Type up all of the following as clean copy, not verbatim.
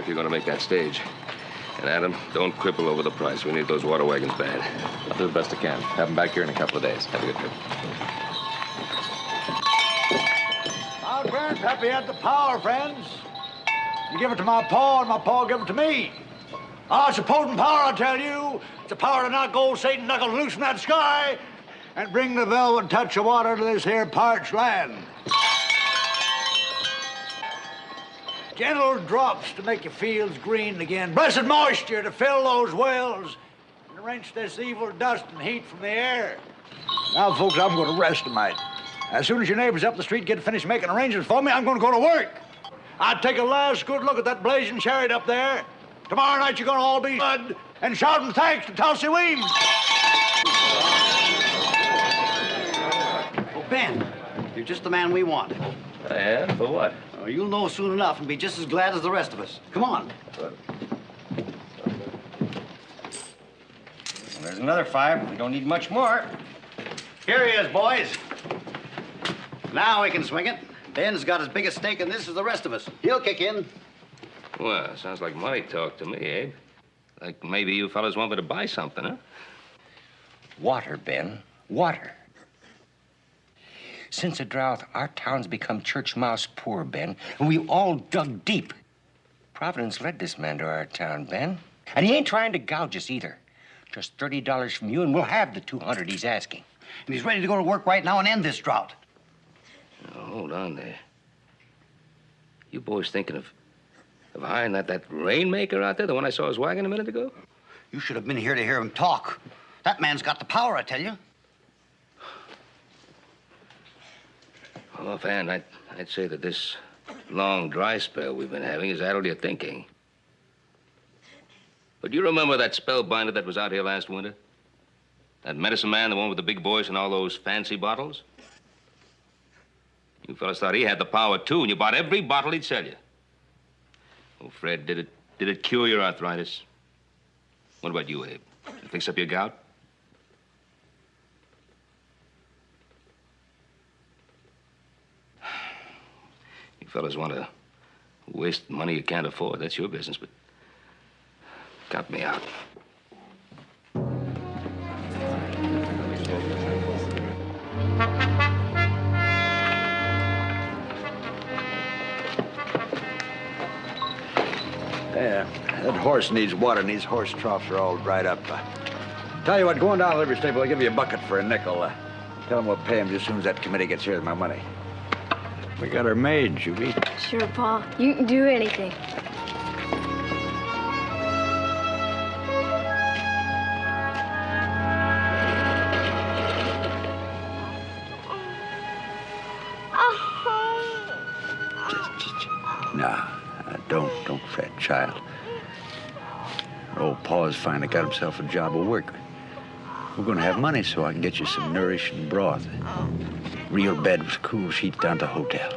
if you're going to make that stage. And Adam, don't cripple over the price. We need those water wagons bad. I'll do the best I can. Have them back here in a couple of days. Have a good trip. Our grandpappy had the power, friends. You give it to my paw, and my paw give it to me. Oh, it's a potent power, I tell you. It's a power to knock old Satan knuckles loose from that sky and bring the velvet touch of water to this here parched land. Gentle drops to make your fields green again. Blessed moisture to fill those wells and wrench this evil dust and heat from the air. Now, folks, I'm going to rest tonight. As soon as your neighbors up the street get finished making arrangements for me, I'm going to go to work. I'd take a last good look at that blazing chariot up there. Tomorrow night, you're going to all be mud and shouting thanks to Tulsi Weems. Well, Ben, you're just the man we want. I am? For what? You'll know soon enough and be just as glad as the rest of us. Come on. There's another 5. We don't need much more. Here he is, boys. Now we can swing it. Ben's got as big a stake in this as the rest of us. He'll kick in. Well, sounds like money talk to me, Abe. Like maybe you fellas want me to buy something, huh? Water, Ben. Water. Since the drought, our town's become church mouse poor, Ben, and we all dug deep. Providence led this man to our town, Ben. And he ain't trying to gouge us either. Just $30 from you, and we'll have the 200 he's asking. And he's ready to go to work right now and end this drought. Now, hold on there. You boys thinking of hiring that rainmaker out there, the one I saw his wagon a minute ago? You should have been here to hear him talk. That man's got the power, I tell you. Well, offhand, I'd say that this long dry spell we've been having has addled your thinking. But you remember that spellbinder that was out here last winter? That medicine man, the one with the big voice and all those fancy bottles? You fellas thought he had the power, too, and you bought every bottle he'd sell you. Oh, Fred, did it cure your arthritis? What about you, Abe? Did it fix up your gout? You fellas want to waste money you can't afford. That's your business, but count me out. Yeah, that horse needs water, and these horse troughs are all dried up. Tell you what, go on down to the livery stable. I'll give you a bucket for a nickel. Tell them we'll pay him just as soon as that committee gets here with my money. We got her made, Juby. Sure, Pa. You can do anything. Don't fret, child. Old Pa's finally got himself a job of work. We're going to have money so I can get you some nourishing broth. Real bed with cool sheets down to the hotel.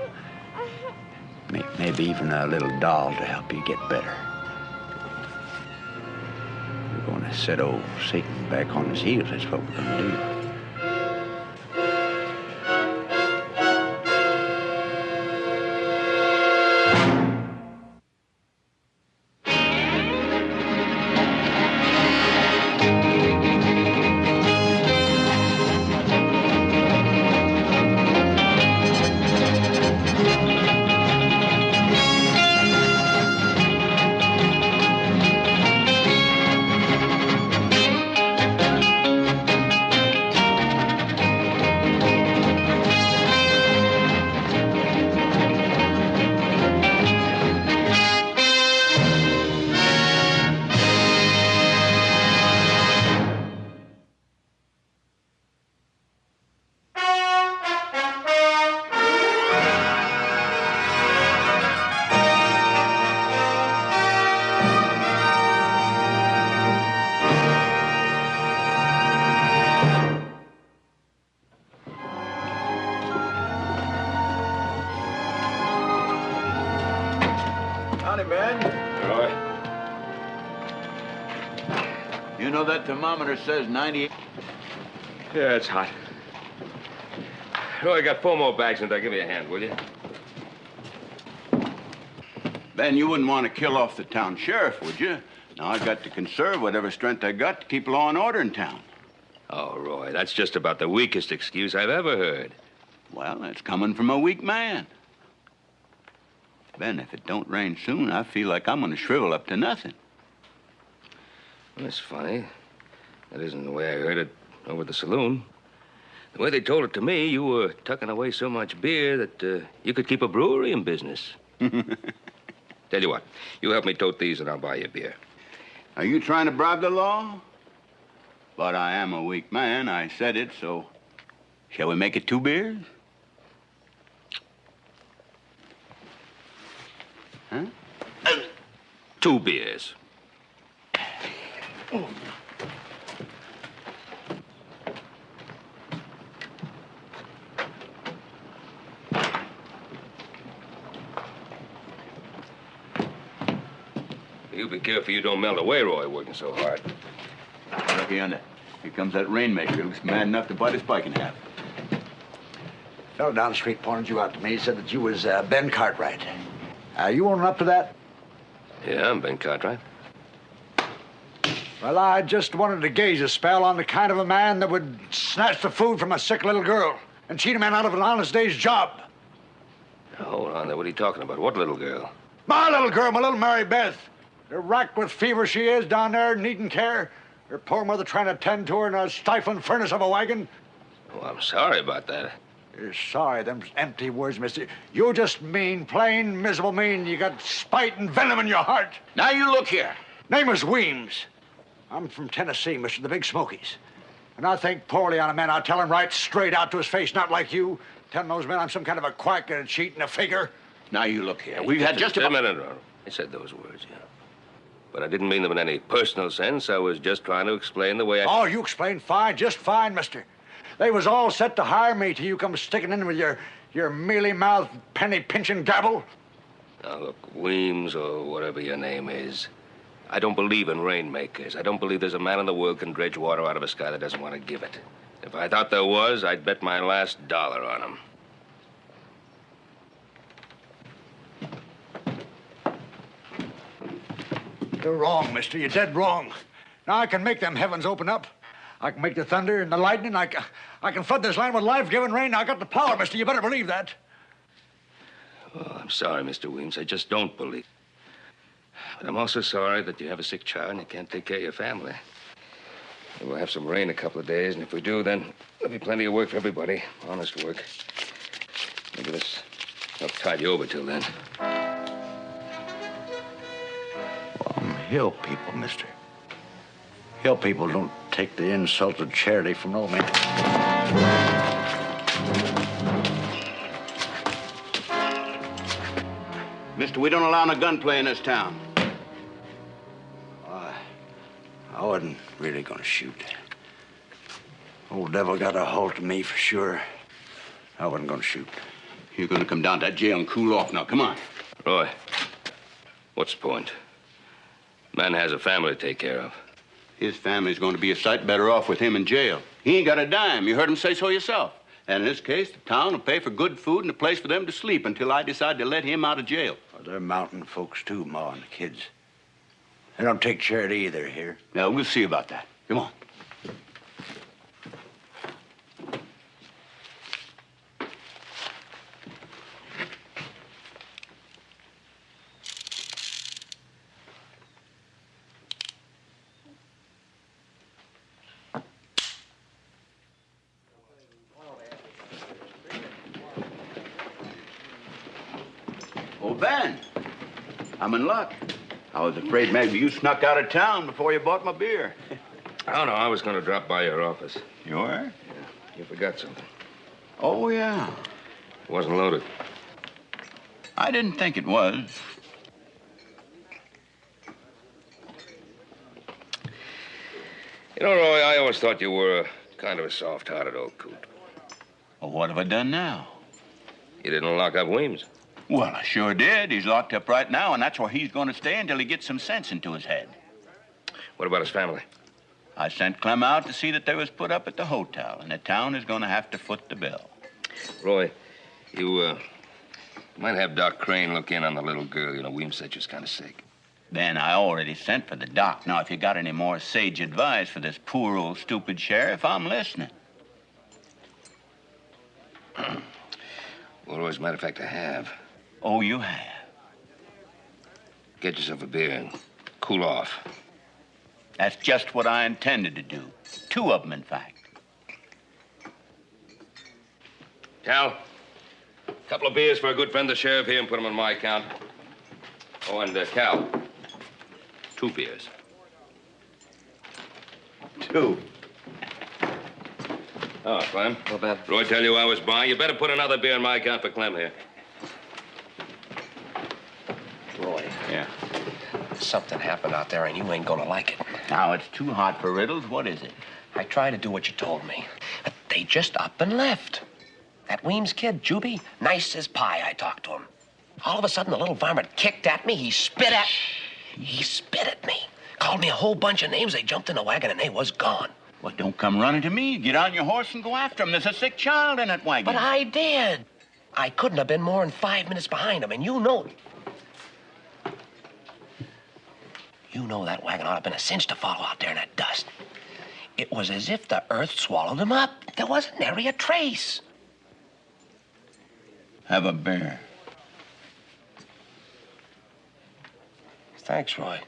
Maybe even a little doll to help you get better. We're going to set old Satan back on his heels. That's what we're going to do. You know that thermometer says 98? Yeah, it's hot. Oh, I got 4 more bags in there. Give me a hand, will you? Ben, you wouldn't want to kill off the town sheriff, would you? Now, I got to conserve whatever strength I got to keep law and order in town. Oh, Roy, that's just about the weakest excuse I've ever heard. Well, that's coming from a weak man. Ben, if it don't rain soon, I feel like I'm going to shrivel up to nothing. Well, that's funny. That isn't the way I heard it over at the saloon. The way they told it to me, you were tucking away so much beer that you could keep a brewery in business. Tell you what, you help me tote these and I'll buy you a beer. Are you trying to bribe the law? But I am a weak man. I said it, so shall we make it 2 beers? Huh? 2 beers. You be careful you don't melt away, Roy, working so hard. Looky on that. Here comes that rainmaker who looks mad enough to bite his bike in half. Fellow down the street pointed you out to me. He said that you was Ben Cartwright. You owning up to that? Yeah, I'm Ben Cartwright. Well, I just wanted to gaze a spell on the kind of a man that would snatch the food from a sick little girl and cheat a man out of an honest day's job. Now, hold on there. What are you talking about? What little girl? My little girl, my little Mary Beth. They're racked with fever she is down there, needing care. Her poor mother trying to tend to her in a stifling furnace of a wagon. Oh, I'm sorry about that. You're sorry, them empty words, mister. You're just mean, plain, miserable mean. You got spite and venom in your heart. Now you look here. Name is Weems. I'm from Tennessee, mister, the Big Smokies. And I think poorly on a man. I tell him right straight out to his face, not like you. Telling those men I'm some kind of a quack and a cheat and a figure. Now you look here. We've had just a about... minute, Ronald. I said those words, yeah. But I didn't mean them in any personal sense. I was just trying to explain the way I... Oh, you explained fine, just fine, mister. They was all set to hire me till you come sticking in with your mealy-mouthed, penny-pinching gabble. Now, look, Weems, or whatever your name is, I don't believe in rainmakers. I don't believe there's a man in the world can dredge water out of a sky that doesn't want to give it. If I thought there was, I'd bet my last dollar on him. You're wrong, mister. You're dead wrong. Now I can make them heavens open up. I can make the thunder and the lightning. I can flood this land with life-giving rain. I got the power, mister. You better believe that. Oh, I'm sorry, Mr. Weems. I just don't believe. But I'm also sorry that you have a sick child and you can't take care of your family. We'll have some rain a couple of days, and if we do, then there'll be plenty of work for everybody. Honest work. Maybe this help tide you over till then. Hill people, mister. Hill people don't take the insult of charity from no man. Mister, we don't allow no gunplay in this town. I wasn't really gonna shoot. Old devil got a hold of me for sure. I wasn't gonna shoot. You're gonna come down to that jail and cool off now. Come on. Roy, what's the point? Man has a family to take care of. His family's going to be a sight better off with him in jail. He ain't got a dime. You heard him say so yourself. And in this case, the town will pay for good food and a place for them to sleep until I decide to let him out of jail. Well, they're mountain folks, too, Ma and the kids. They don't take charity either here. Now, we'll see about that. Come on. Oh, Ben, I'm in luck. I was afraid maybe you snuck out of town before you bought my beer. Oh, no, I was going to drop by your office. You were? Yeah, you forgot something. Oh, yeah. It wasn't loaded. I didn't think it was. You know, Roy, I always thought you were kind of a soft-hearted old coot. Well, what have I done now? You didn't lock up Weems. Well, I sure did. He's locked up right now, and that's where he's going to stay until he gets some sense into his head. What about his family? I sent Clem out to see that they was put up at the hotel, and the town is going to have to foot the bill. Roy, you Might have Doc Crane look in on the little girl. You know, Weems said she was kind of sick. Ben, I already sent for the doc. Now, if you got any more sage advice for this poor old stupid sheriff, I'm listening. Well, as a matter of fact, I have. Oh, you have? Get yourself a beer and cool off. That's just what I intended to do. 2 of them, in fact. Cal, a couple of beers for a good friend, the sheriff here, and put them on my account. Oh, and Cal, 2 beers. 2. Oh, Clem. Not bad. Roy tell you I was buying. You better put another beer on my account for Clem here. Roy, Yeah. something happened out there and you ain't gonna like it. Now, it's too hot for riddles. What is it? I tried to do what you told me. But they just up and left. That Weems kid, Juby, nice as pie, I talked to him. All of a sudden, the little varmint kicked at me. He spit at me. Called me a whole bunch of names. They jumped in the wagon and they was gone. Well, don't come running to me. Get on your horse and go after him. There's a sick child in that wagon. But I did. I couldn't have been more than 5 minutes behind him, and you know it. You know that wagon ought to have been a cinch to follow out there in that dust. It was as if the earth swallowed him up. There wasn't nary a trace. Have a beer. Thanks, Roy.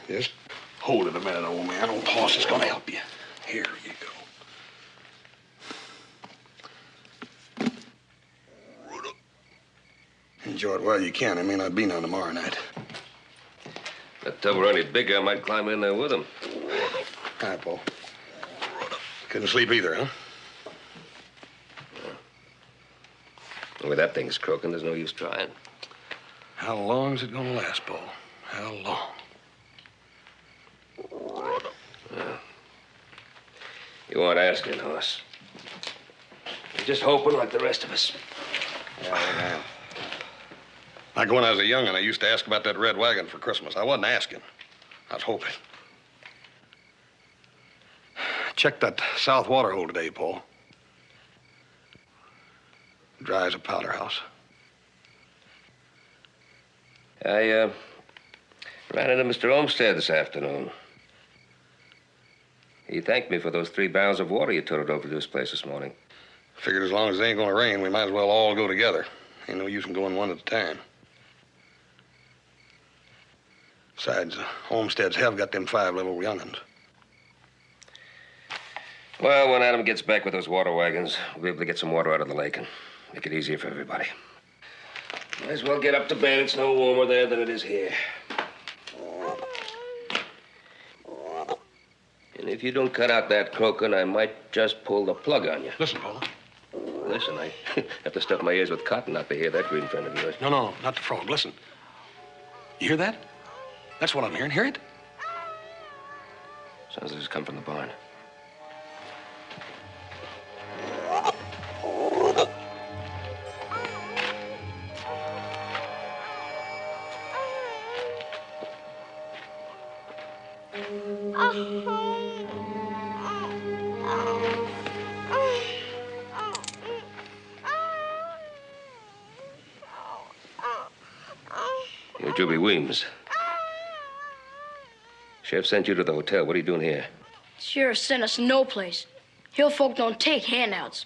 Just hold it a minute, old man. Old Hoss is gonna help you. Here you go. Enjoy it while you can. There may not be none tomorrow night. That tub were any bigger, I might climb in there with him. Hi, Paul. Couldn't sleep either, huh? The way that thing's croaking, there's no use trying. How long's it gonna last, Paul? How long? You aren't asking, Hoss. You're just hoping like the rest of us. Like when I was a young'un, I used to ask about that red wagon for Christmas. I wasn't asking. I was hoping. Check that south water hole today, Paul. Dry as a powder house. I ran into Mr. Olmsted this afternoon. He thanked me for those 3 barrels of water you toted over to his place this morning. Figured as long as it ain't gonna rain, we might as well all go together. Ain't no use in going one at a time. Besides, homesteads have got them 5 little young'uns. Well, when Adam gets back with those water wagons, we'll be able to get some water out of the lake and make it easier for everybody. Might as well get up to bed. It's no warmer there than it is here. And if you don't cut out that croaking, I might just pull the plug on you. Listen, Paul. Listen, I have to stuff my ears with cotton not to hear that green friend of yours. No, not the frog. Listen. You hear that? That's what I'm hearing. Hear it? Sounds like it's come from the barn. You're Juby Weems. Sheriff sent you to the hotel. What are you doing here? Sheriff sent us no place. Hill folk don't take handouts.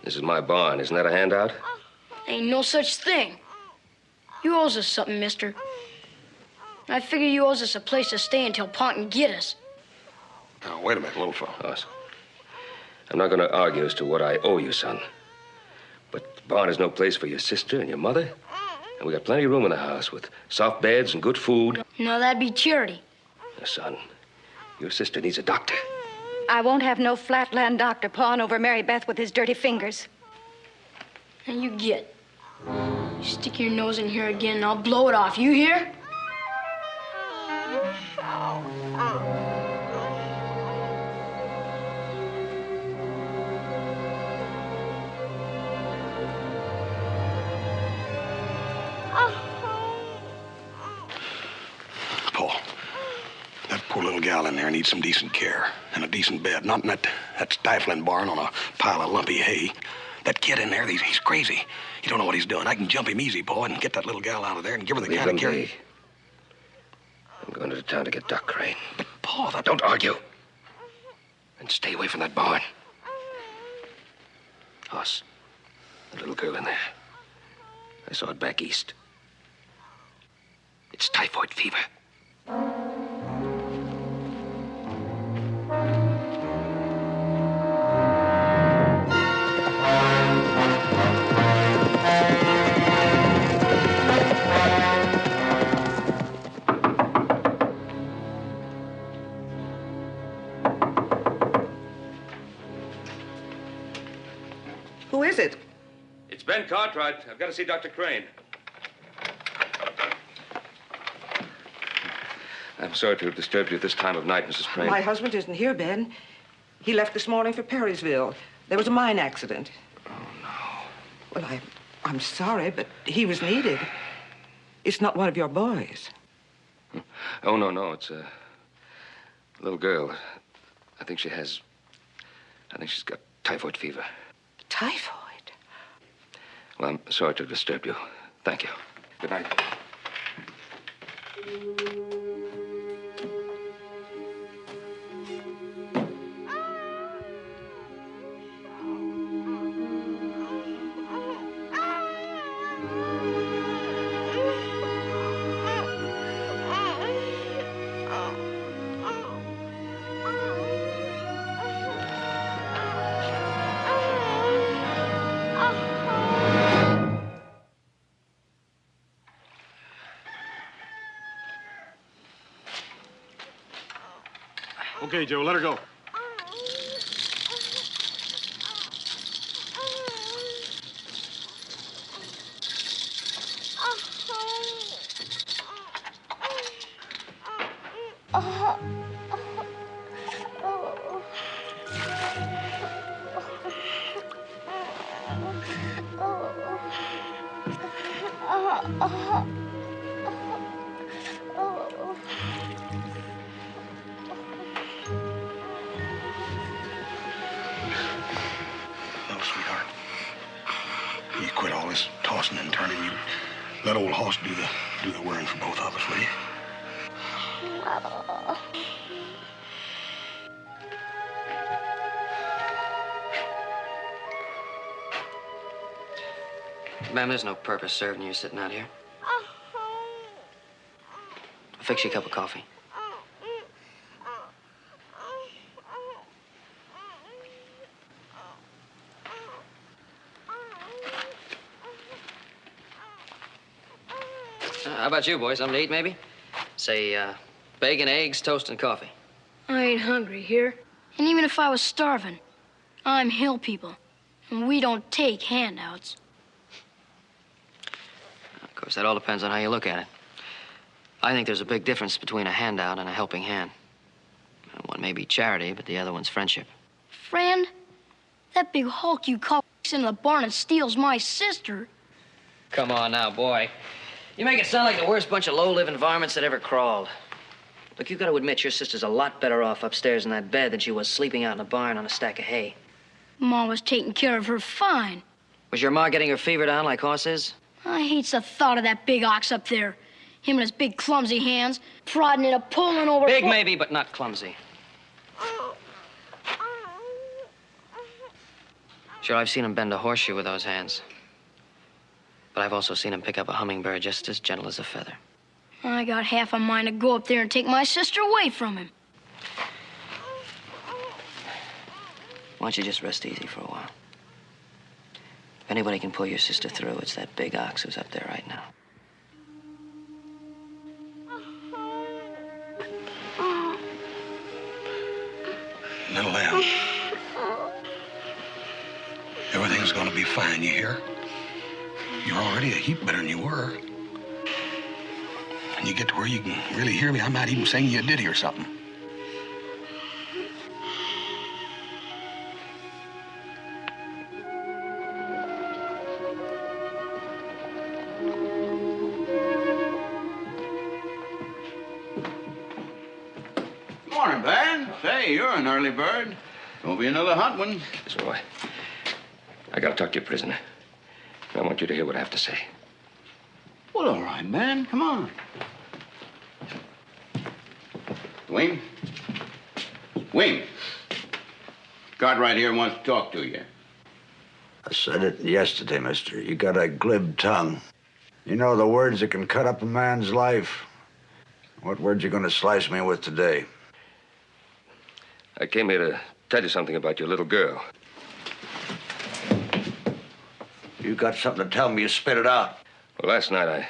This is my barn. Isn't that a handout? Ain't no such thing. You owes us something, mister. I figure you owes us a place to stay until Pa can get us. Now, wait a minute, little fellow. Hoss, I'm not going to argue as to what I owe you, son. But the barn is no place for your sister and your mother. And we got plenty of room in the house with soft beds and good food. No, that'd be charity. Now, son, your sister needs a doctor. I won't have no flatland doctor pawing over Mary Beth with his dirty fingers. And you get. You stick your nose in here again and I'll blow it off. You hear? Paul, that poor little gal in there needs some decent care and a decent bed. Not in that stifling barn on a pile of lumpy hay. That kid in there, he's crazy. You don't know what he's doing. I can jump him easy, Paul, and get that little gal out of there and give her the kind of care. Leave him be. I'm going to the town to get Doc Crane. But, Paul, Don't argue. And stay away from that barn. Hoss, the little girl in there. I saw it back east. It's typhoid fever. Who is it? It's Ben Cartwright. I've got to see Dr. Crane. I'm sorry to have disturbed you at this time of night, Mrs. Crane. My husband isn't here, Ben. He left this morning for Perrysville. There was a mine accident. Oh, no. Well, I'm sorry, but he was needed. It's not one of your boys. Oh, no. It's a little girl. I think she's got typhoid fever. Typhoid? Well, I'm sorry to disturb you. Thank you. Good night. Okay, Joe, let her go. No, sweetheart. You quit all this tossing and turning. You let old Hoss do the worrying for both of us, will you? Ma'am, there's no purpose serving you sitting out here. I'll fix you a cup of coffee. How about you, boys? Something to eat, maybe? Say, bacon, eggs, toast, and coffee. I ain't hungry here. And even if I was starving, I'm hill people. And we don't take handouts. Of course, that all depends on how you look at it. I think there's a big difference between a handout and a helping hand. One may be charity, but the other one's friendship. Friend, that big hulk you call into the barn and steals my sister. Come on now, boy. You make it sound like the worst bunch of low-living varmints that ever crawled. Look, you've got to admit your sister's a lot better off upstairs in that bed than she was sleeping out in a barn on a stack of hay. Ma was taking care of her fine. Was your ma getting her fever down like Hoss is? I hates the thought of that big ox up there. Him and his big clumsy hands, prodding it up, pulling over... Big maybe, but not clumsy. Sure, I've seen him bend a horseshoe with those hands. But I've also seen him pick up a hummingbird just as gentle as a feather. I got half a mind to go up there and take my sister away from him. Why don't you just rest easy for a while? If anybody can pull your sister through, it's that big ox who's up there right now. Little Em. Everything's gonna be fine, you hear? You're already a heap better than you were. When you get to where you can really hear me, I might even sing you a ditty or something. Morning, Ben. Say, you're an early bird. Won't be another hot one. Listen, Roy. I gotta talk to your prisoner. I want you to hear what I have to say. Well, all right, Ben. Come on. Wing? Wing. Cartwright here wants to talk to you. I said it yesterday, mister. You got a glib tongue. You know the words that can cut up a man's life. What words you gonna slice me with today? I came here to tell you something about your little girl. You got something to tell me, you spit it out. Well, last night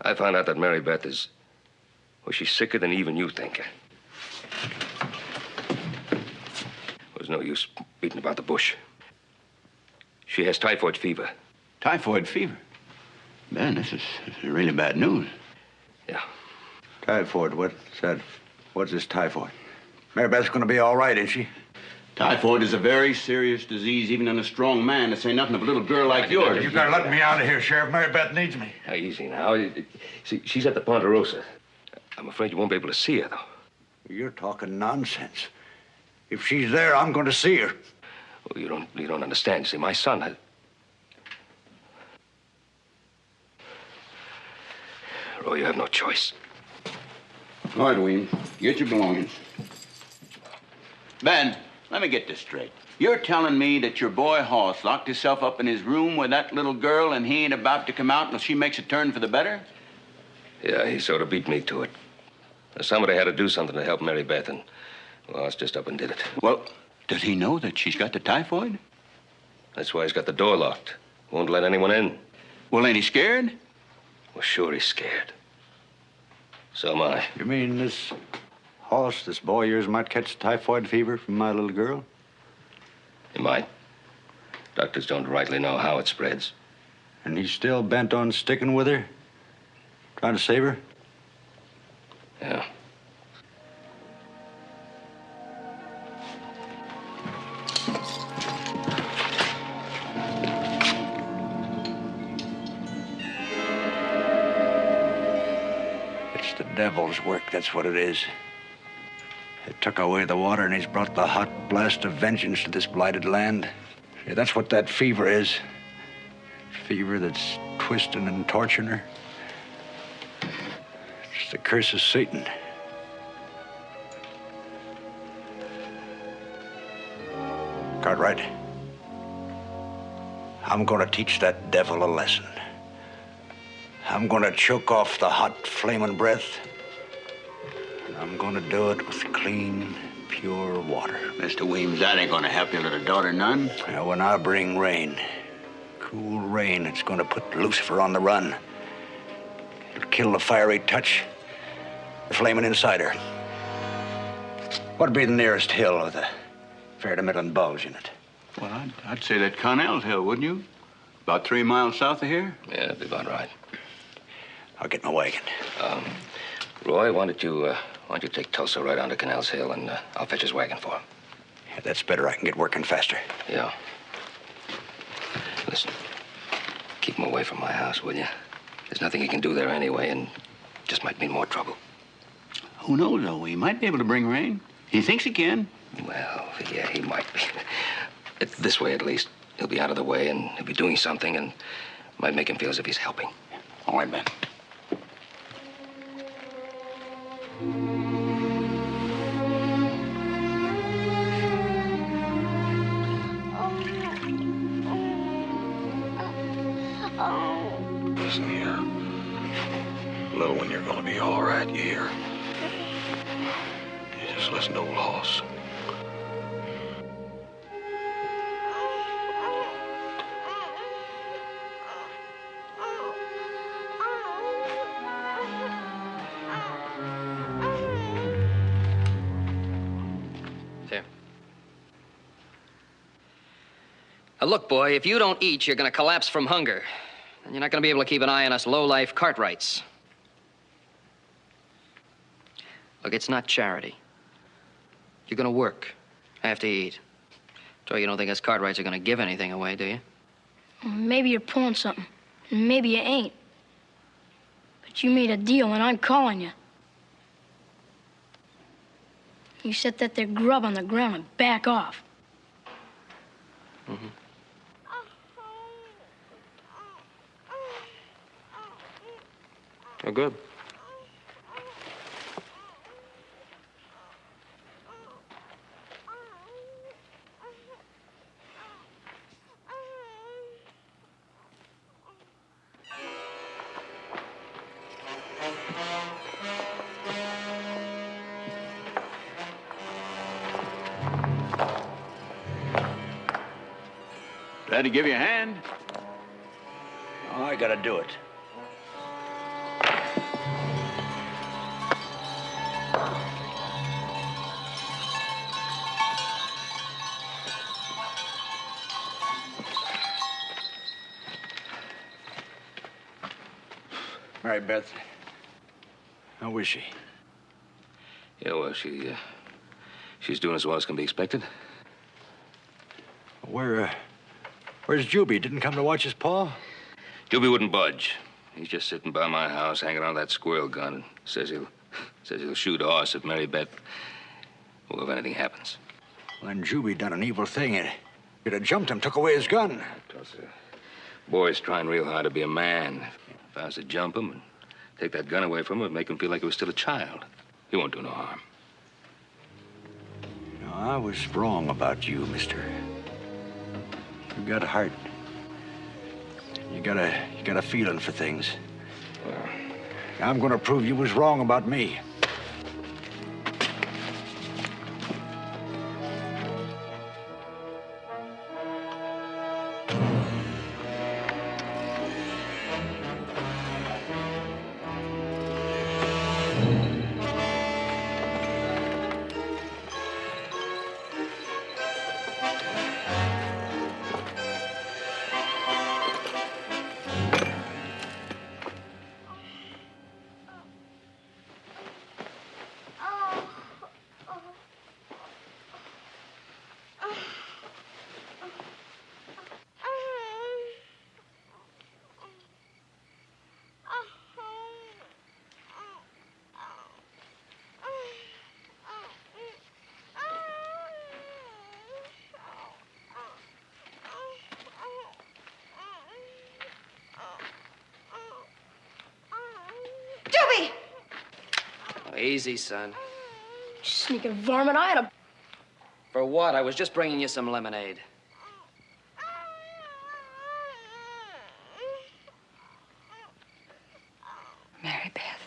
I found out that Mary Beth is... Well, she's sicker than even you think. There's no use beating about the bush. She has typhoid fever. Typhoid fever? Ben, this is really bad news. Yeah. Typhoid, what's that? What's this typhoid? Mary Beth's gonna be all right, ain't she? Typhoid is a very serious disease, even in a strong man, to say nothing of a little girl like yours. You gotta let me out of here, Sheriff. Mary Beth needs me. Now, easy now. See, she's at the Ponderosa. I'm afraid you won't be able to see her, though. You're talking nonsense. If she's there, I'm going to see her. Well, you don't understand. See, my son has... Roy, you have no choice. All right, Ween. Get your belongings. Ben, let me get this straight. You're telling me that your boy Hoss locked himself up in his room with that little girl and he ain't about to come out until she makes a turn for the better? Yeah, he sort of beat me to it. Somebody had to do something to help Mary Beth, and well, Hoss just up and did it. Well, does he know that she's got the typhoid? That's why he's got the door locked. Won't let anyone in. Well, ain't he scared? Well, sure he's scared. So am I. You mean this Hoss, this boy of yours, might catch typhoid fever from my little girl? He might. Doctors don't rightly know how it spreads. And he's still bent on sticking with her? Trying to save her? Yeah. It's the devil's work, that's what it is. It took away the water and he's brought the hot blast of vengeance to this blighted land. Yeah, that's what that fever is. Fever that's twisting and torturing her. It's the curse of Satan. Cartwright, I'm gonna teach that devil a lesson. I'm gonna choke off the hot, flaming breath. And I'm gonna do it with clean, pure water. Mr. Weems, that ain't gonna help your little daughter none. Now, when I bring rain, cool rain, it's gonna put Lucifer on the run. It'll kill the fiery touch, the flaming inside her. What'd be the nearest hill with a fair to middling bulge in it? Well, I'd say that Connell's Hill, wouldn't you? About 3 miles south of here? Yeah, that'd be about right. I'll get my wagon. Roy, why don't you take Tulsa right onto Canals Hill, and I'll fetch his wagon for him. Yeah, that's better. I can get working faster. Yeah. Listen, keep him away from my house, will you? There's nothing he can do there anyway, and just might mean more trouble. Who knows, though? He might be able to bring rain. He thinks he can. Well, yeah, he might be. This way, at least. He'll be out of the way, and he'll be doing something, and might make him feel as if he's helping. All right, Ben. Listen here. Little one, you're gonna be all right, you hear? You just listen to old Hoss. Look, boy, if you don't eat, you're going to collapse from hunger. And you're not going to be able to keep an eye on us low-life Cartwrights. Look, it's not charity. You're going to work after you eat. So you don't think us Cartwrights are going to give anything away, do you? Well, maybe you're pulling something, and maybe you ain't. But you made a deal, and I'm calling you. You set that there grub on the ground and back off. Mm-hmm. Oh, good. Glad to give you a hand. Oh, I gotta do it. Mary Beth, how is she? Yeah, well, she's doing as well as can be expected. Where's Juby? Didn't come to watch his paw? Juby wouldn't budge. He's just sitting by my house, hanging on that squirrel gun, and says he'll shoot a horse if Mary Beth, well, if anything happens. When Juby done an evil thing, you'd have jumped him, took away his gun. Boy's trying real hard to be a man. If I was to jump him and take that gun away from him, it'd make him feel like he was still a child. He won't do no harm. No, I was wrong about you, mister. You got a heart. You got a feeling for things. Well, I'm gonna prove you was wrong about me. Easy, son. Sneaking varmint, I had a... For what? I was just bringing you some lemonade. Mary Beth.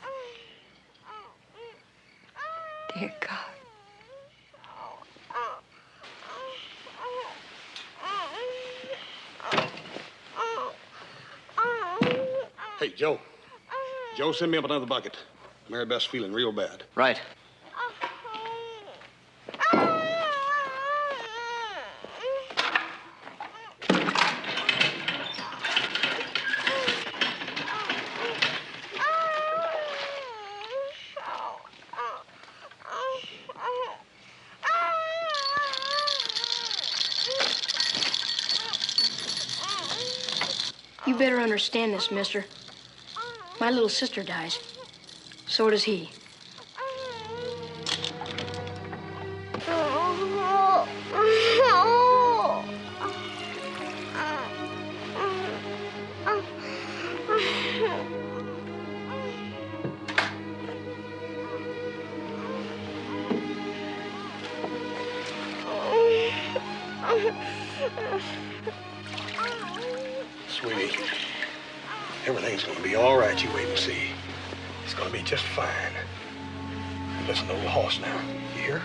Dear God. Hey, Joe. Joe, send me up another bucket. Mary Beth's feeling real bad. Right. You better understand this, mister. My little sister dies. So does he. Sweetie, everything's gonna be all right. You wait and see. It's gonna be just fine. And listen to the old horse now. You hear?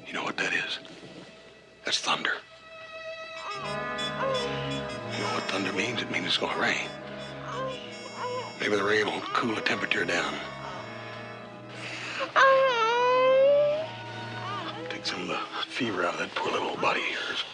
You know what that is? That's thunder. You know what thunder means? It means it's gonna rain. Maybe the rain will cool the temperature down. drain the fever out of that poor little old body of yours.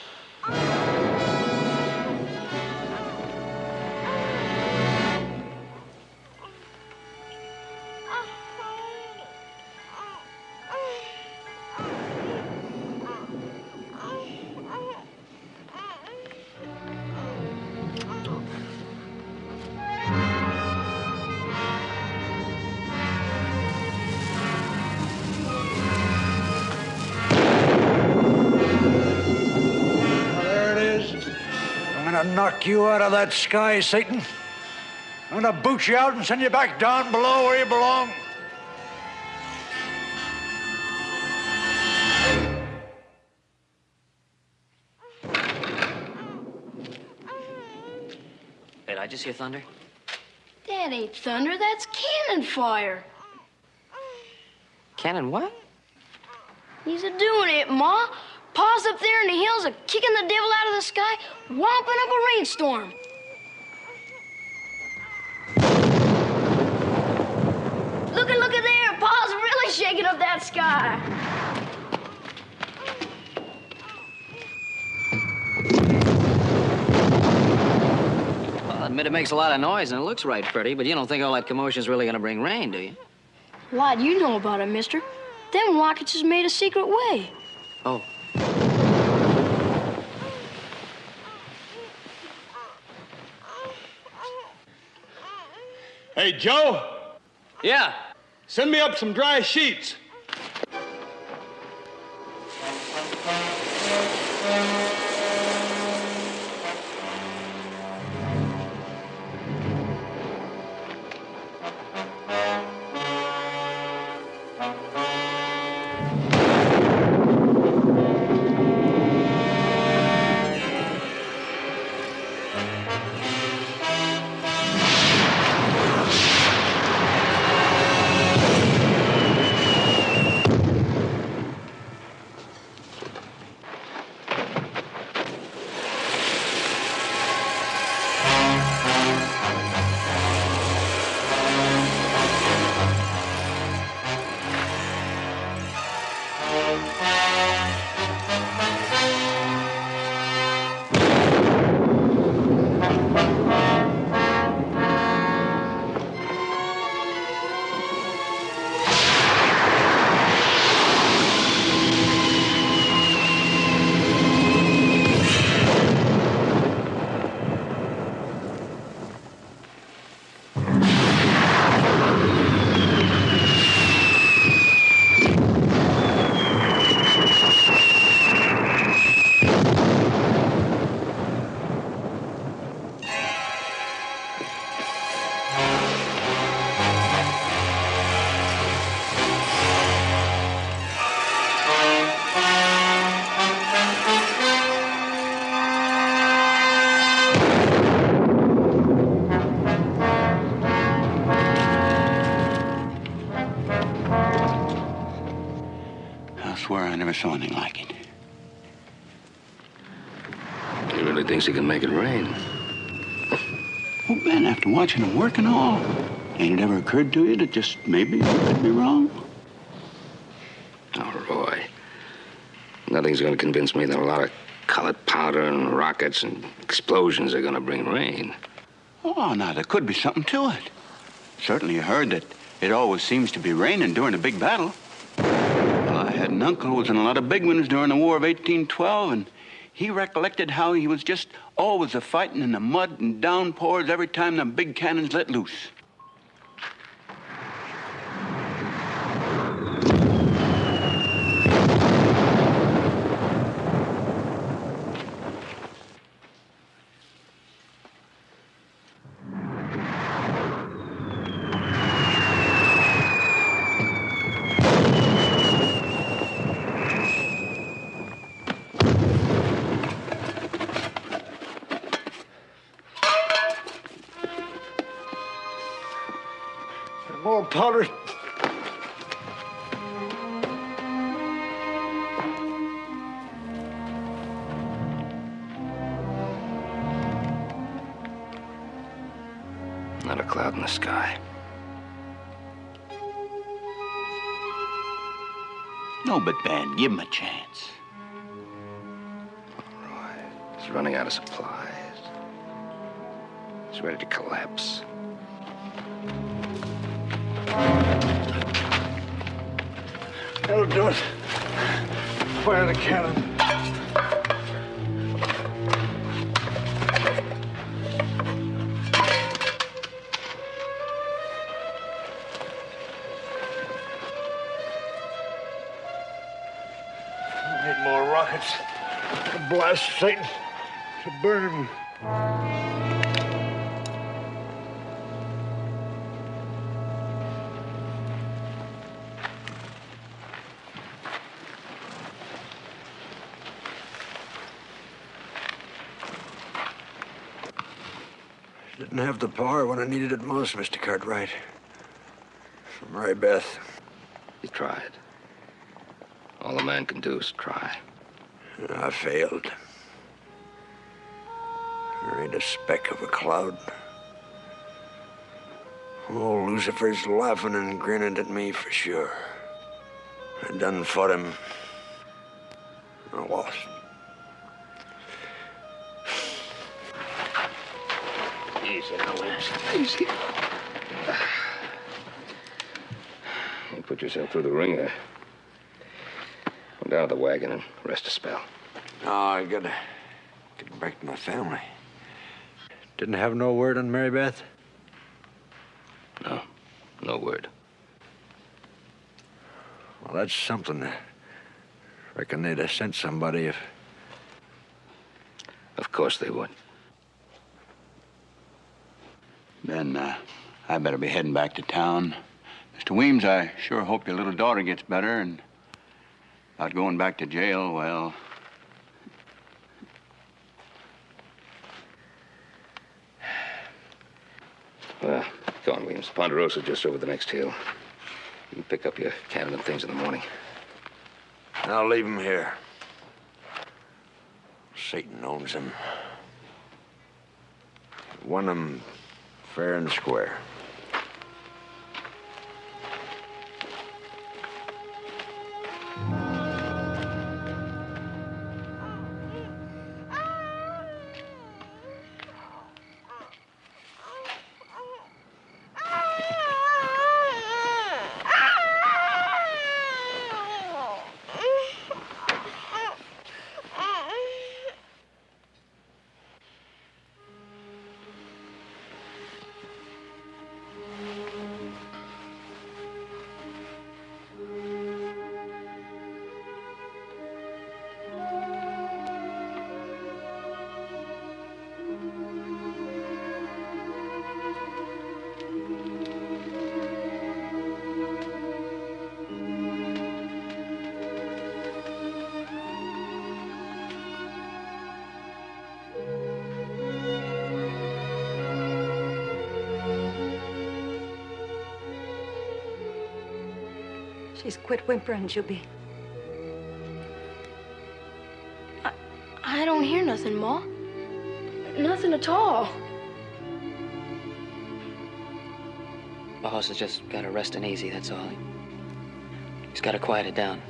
I'm gonna knock you out of that sky, Satan. I'm gonna boot you out and send you back down below where you belong. Did I just hear thunder? That ain't thunder, that's cannon fire. Cannon what? He's a-doing it, Ma. Pa's up there in the hills kicking the devil out of the sky, whomping up a rainstorm. Look at there. Pa's really shaking up that sky. Well, I admit it makes a lot of noise and it looks right pretty, but you don't think all that commotion's really gonna bring rain, do you? What do you know about it, mister? Them rockets is made a secret way. Oh. Hey, Joe? Yeah? Send me up some dry sheets. I never saw anything like it. He really thinks he can make it rain. Well, Ben, after watching him work and all, ain't it ever occurred to you that just maybe he could be wrong? Oh, Roy. Nothing's going to convince me that a lot of colored powder and rockets and explosions are going to bring rain. Oh, now, there could be something to it. Certainly you heard that it always seems to be raining during a big battle. Well, I had an uncle who was in a lot of big ones during the War of 1812, and he recollected how he was just always a-fighting in the mud and downpours every time the big cannons let loose. More powder. Not a cloud in the sky. No, but Ben, give him a chance. He's running out of supplies. He's ready to collapse. That'll do it. Fire the cannon. Need more rockets to blast Satan, to burn him. Didn't have the power when I needed it most, Mr. Cartwright. Mary Beth. He tried. All a man can do is try. I failed. There ain't a speck of a cloud. Oh, Lucifer's laughing and grinning at me for sure. I done fought him. I lost. Easy now, Williams. Easy. You put yourself through the ringer. Come down to the wagon and rest a spell. No, I gotta get back to my family. Didn't have no word on Mary Beth? No, no word. Well, that's something. Reckon they'd have sent somebody if... Of course they would. Ben, I better be heading back to town. Mr. Weems, I sure hope your little daughter gets better, and about going back to jail, well... Well, go on, Williams. Ponderosa's just over the next hill. You can pick up your cannon and things in the morning. I'll leave him here. Satan owns him. Won him fair and square. She's quit whimpering, Juby. I don't hear nothing, Ma. Nothing at all. Boss has just got to rest and easy, that's all. He's got to quiet it down.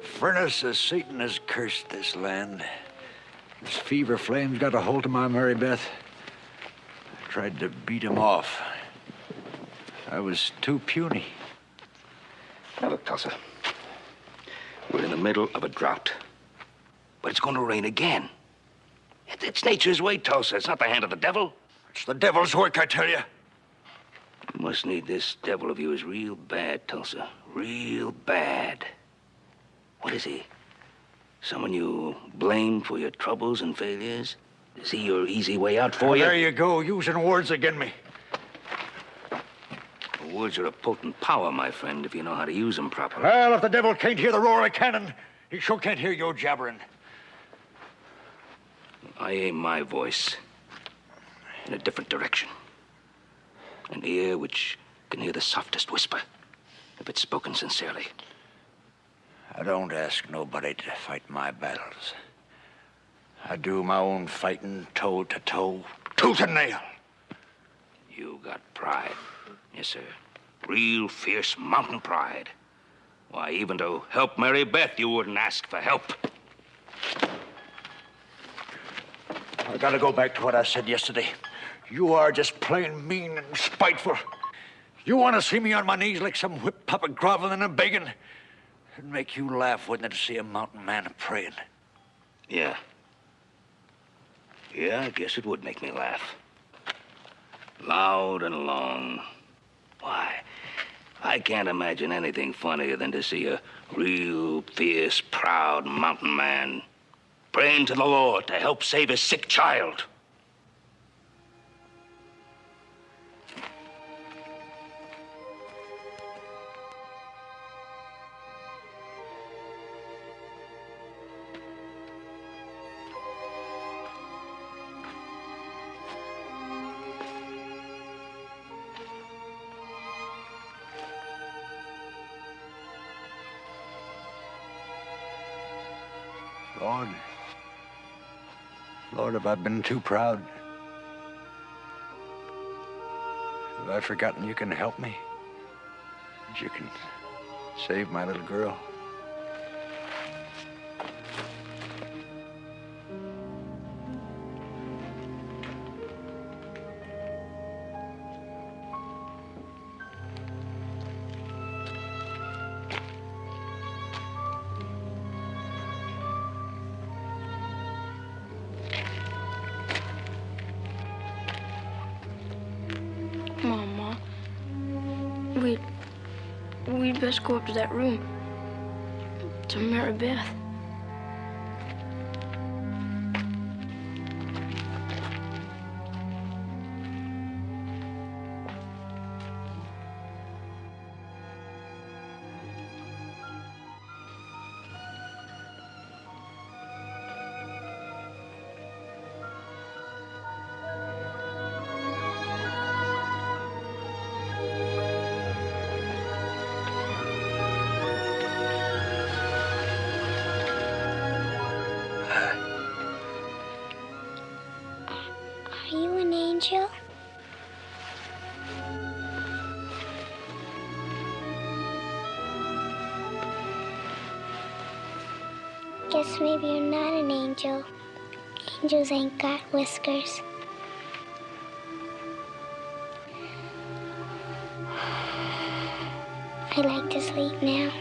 Furnace of Satan has cursed this land. This fever flame's got a hold of my Mary Beth. I tried to beat him off. I was too puny. Now, look, Tulsa. We're in the middle of a drought. But it's going to rain again. It's nature's way, Tulsa. It's not the hand of the devil. It's the devil's work, I tell you. You must need this devil of yours real bad, Tulsa. Real bad. What is he? Someone you blame for your troubles and failures? Is he your easy way out for you? There you go, using words again me. Words are a potent power, my friend, if you know how to use them properly. Well, if the devil can't hear the roar of cannon, he sure can't hear your jabbering. I aim my voice. in a different direction. An ear which can hear the softest whisper if it's spoken sincerely. I don't ask nobody to fight my battles. I do my own fighting toe to toe, tooth and nail. You got pride. Yes, sir. Real fierce mountain pride. Why, even to help Mary Beth, you wouldn't ask for help. I gotta go back to what I said yesterday. You are just plain mean and spiteful. You want to see me on my knees like some whip puppet groveling and begging? It'd make you laugh, wouldn't it, to see a mountain man praying? Yeah. Yeah, I guess it would make me laugh. Loud and long. Why, I can't imagine anything funnier than to see a real fierce, proud mountain man praying to the Lord to help save his sick child. Lord, have I been too proud? Have I forgotten you can help me? That you can save my little girl? Mama, we'd best go up to that room. To Mary Beth. Are you an angel? Guess maybe you're not an angel. Angels ain't got whiskers. I like to sleep now.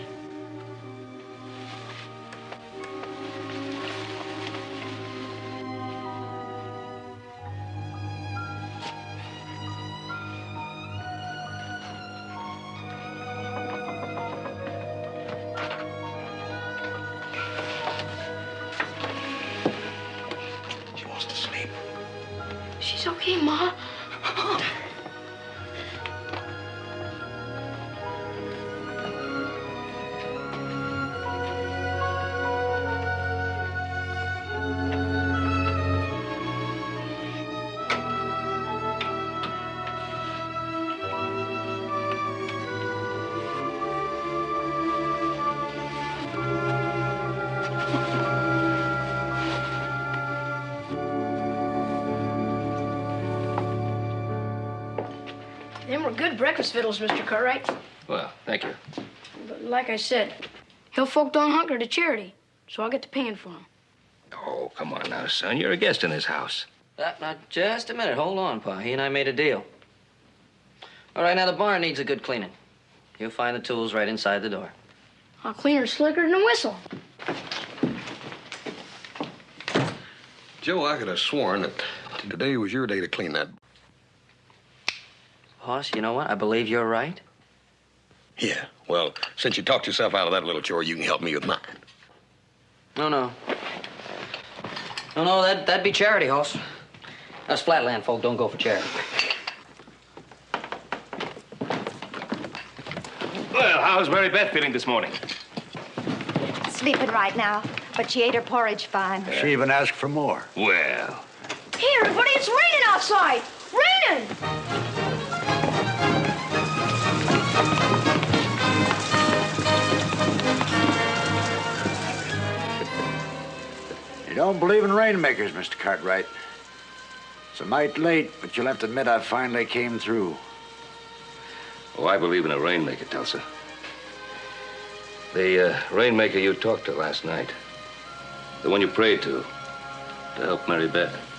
She wants to sleep. She's okay, Ma. Them were good breakfast victuals, Mr. Cartwright. Well, thank you. But like I said, hill folk don't hunker to charity, so I'll get to paying for them. Oh, come on now, son. You're a guest in this house. Now, just a minute. Hold on, Pa. He and I made a deal. All right, now the barn needs a good cleaning. You'll find the tools right inside the door. I'll clean her slicker than a whistle. Joe, I could have sworn that today was your day to clean that. Boss, you know what? I believe you're right. Yeah, well, since you talked yourself out of that little chore, you can help me with mine. No, that'd be charity, Hoss. Us flatland folk don't go for charity. Well, how's Mary Beth feeling this morning? Sleeping right now, but she ate her porridge fine. She even asked for more. Well, Hey, everybody, it's raining outside. Raining! You don't believe in rainmakers, Mr. Cartwright. It's a mite late, but you'll have to admit I finally came through. Oh, I believe in a rainmaker, Tulsa. The rainmaker you talked to last night. The one you prayed to help Mary Beth.